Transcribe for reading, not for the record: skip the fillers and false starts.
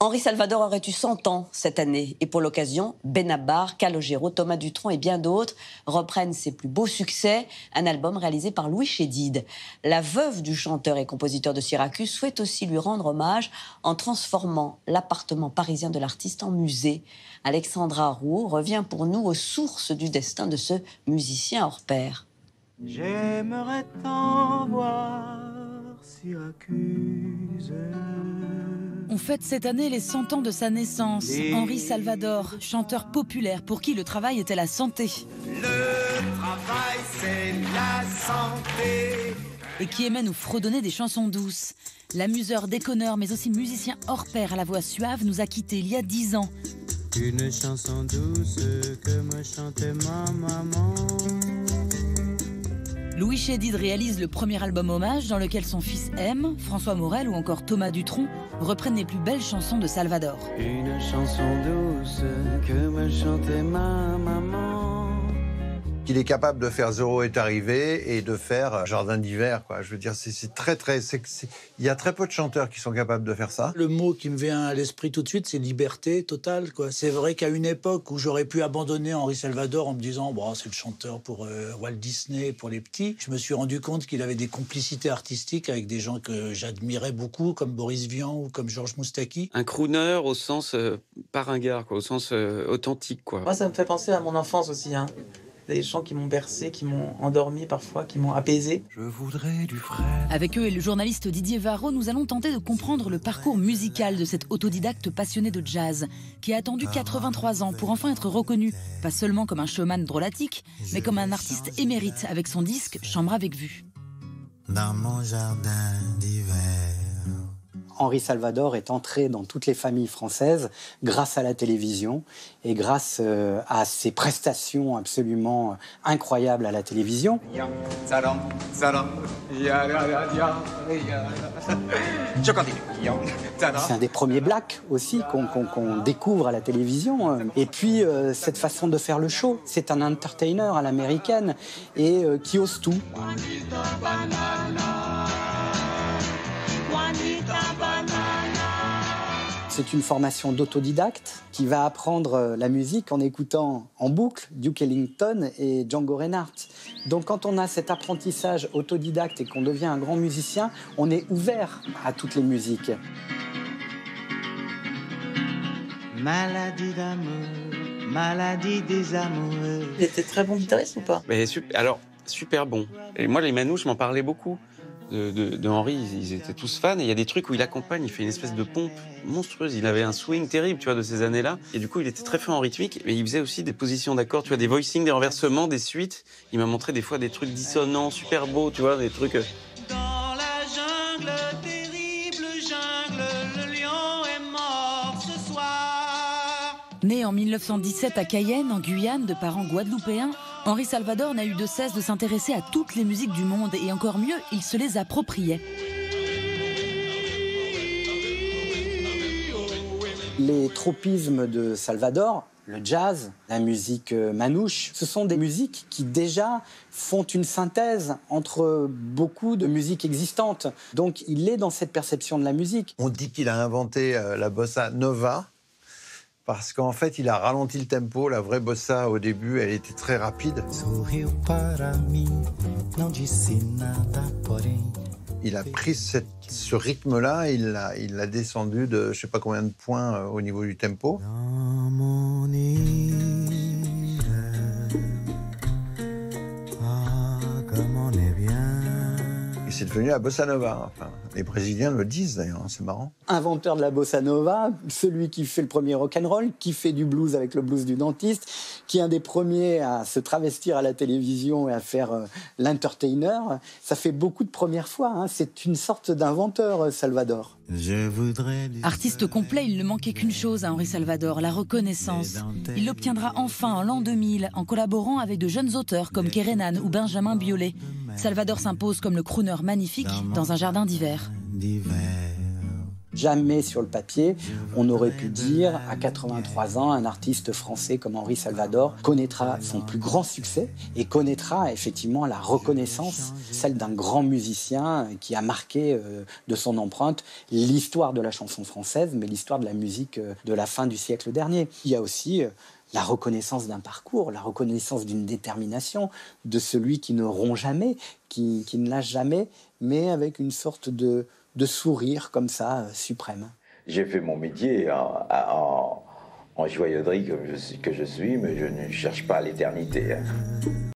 Henri Salvador aurait eu 100 ans cette année. Et pour l'occasion, Benabar, Calogero, Thomas Dutronc et bien d'autres reprennent ses plus beaux succès. Un album réalisé par Louis Chédid. La veuve du chanteur et compositeur de Syracuse souhaite aussi lui rendre hommage en transformant l'appartement parisien de l'artiste en musée. Alexandra Roux revient pour nous aux sources du destin de ce musicien hors pair. J'aimerais tant voir Syracuse. On fête cette année les 100 ans de sa naissance. Henri Salvador, chanteur populaire pour qui le travail était la santé. Le travail, c'est la santé. Et qui aimait nous fredonner des chansons douces. L'amuseur, déconneur, mais aussi musicien hors pair à la voix suave nous a quittés il y a 10 ans. Une chanson douce que me chantait ma maman. Louis Chédid réalise le premier album hommage dans lequel son fils M, François Morel ou encore Thomas Dutronc reprennent les plus belles chansons de Salvador. Une chanson douce que me chantait ma maman. Il est capable de faire Zorro est arrivé et de faire Jardin d'hiver, quoi. Je veux dire, il y a très peu de chanteurs qui sont capables de faire ça. Le mot qui me vient à l'esprit tout de suite, c'est liberté totale, quoi. C'est vrai qu'à une époque où j'aurais pu abandonner Henri Salvador en me disant bon, c'est le chanteur pour Walt Disney, pour les petits, je me suis rendu compte qu'il avait des complicités artistiques avec des gens que j'admirais beaucoup, comme Boris Vian ou comme Georges Moustaki. Un crooner au sens pas ringard, quoi, au sens authentique, quoi. Moi, ça me fait penser à mon enfance aussi, hein. Des chants qui m'ont bercé, qui m'ont endormi parfois, qui m'ont apaisé. Je voudrais du frais. Avec eux et le journaliste Didier Varro, nous allons tenter de comprendre le parcours musical de cet autodidacte passionné de jazz, qui a attendu 83 ans pour enfin être reconnu, pas seulement comme un showman drôlatique, mais comme un artiste émérite avec son disque Chambre avec vue. Dans mon jardin d'hiver. Henri Salvador est entré dans toutes les familles françaises grâce à la télévision et grâce à ses prestations absolument incroyables à la télévision. Je continue. C'est un des premiers blacks aussi qu'on découvre à la télévision. Et puis cette façon de faire le show, c'est un entertainer à l'américaine et qui ose tout. C'est une formation d'autodidacte qui va apprendre la musique en écoutant en boucle Duke Ellington et Django Reinhardt. Donc quand on a cet apprentissage autodidacte et qu'on devient un grand musicien, on est ouvert à toutes les musiques. Maladie d'amour, maladie des amoureux. Il était très bon guitariste ou pas? Mais alors, super bon. Et moi, les manouches m'en parlaient beaucoup. De Henri, ils étaient tous fans. Et il y a des trucs où il accompagne, il fait une espèce de pompe monstrueuse. Il avait un swing terrible, tu vois, de ces années-là. Et du coup, il était très fort en rythmique. Mais il faisait aussi des positions d'accords, tu vois, des voicings, des renversements, des suites. Il m'a montré des fois des trucs dissonants, super beaux, tu vois, des trucs... Dans la jungle, terrible jungle, le lion est mort ce soir. Né en 1917 à Cayenne, en Guyane, de parents guadeloupéens, Henri Salvador n'a eu de cesse de s'intéresser à toutes les musiques du monde et encore mieux, il se les appropriait. Les tropismes de Salvador, le jazz, la musique manouche, ce sont des musiques qui déjà font une synthèse entre beaucoup de musiques existantes. Donc il est dans cette perception de la musique. On dit qu'il a inventé la bossa nova, parce qu'en fait, il a ralenti le tempo. La vraie bossa, au début, elle était très rapide. Il a pris ce rythme-là, il l'a descendu de je ne sais pas combien de points au niveau du tempo. Et c'est devenu la bossa nova. Enfin, les Brésiliens le disent d'ailleurs, c'est marrant. Inventeur de la bossa nova, celui qui fait le premier rock'n'roll, qui fait du blues avec le blues du dentiste, qui est un des premiers à se travestir à la télévision et à faire l'entertainer. Ça fait beaucoup de premières fois, hein. C'est une sorte d'inventeur, Salvador. Artiste complet, il ne manquait qu'une chose à Henri Salvador, la reconnaissance. Il l'obtiendra enfin en l'an 2000 en collaborant avec de jeunes auteurs comme Kerenan ou Benjamin Biolay. Salvador s'impose comme le crooner magnifique dans un jardin d'hiver. Jamais sur le papier, on aurait pu dire, à 83 ans, un artiste français comme Henri Salvador connaîtra son plus grand succès et connaîtra effectivement la reconnaissance, celle d'un grand musicien qui a marqué de son empreinte l'histoire de la chanson française, mais l'histoire de la musique de la fin du siècle dernier. Il y a aussi la reconnaissance d'un parcours, la reconnaissance d'une détermination, de celui qui ne rompt jamais, qui ne lâche jamais, mais avec une sorte de sourire comme ça, suprême. J'ai fait mon métier en joyauderie que je suis, mais je ne cherche pas l'éternité.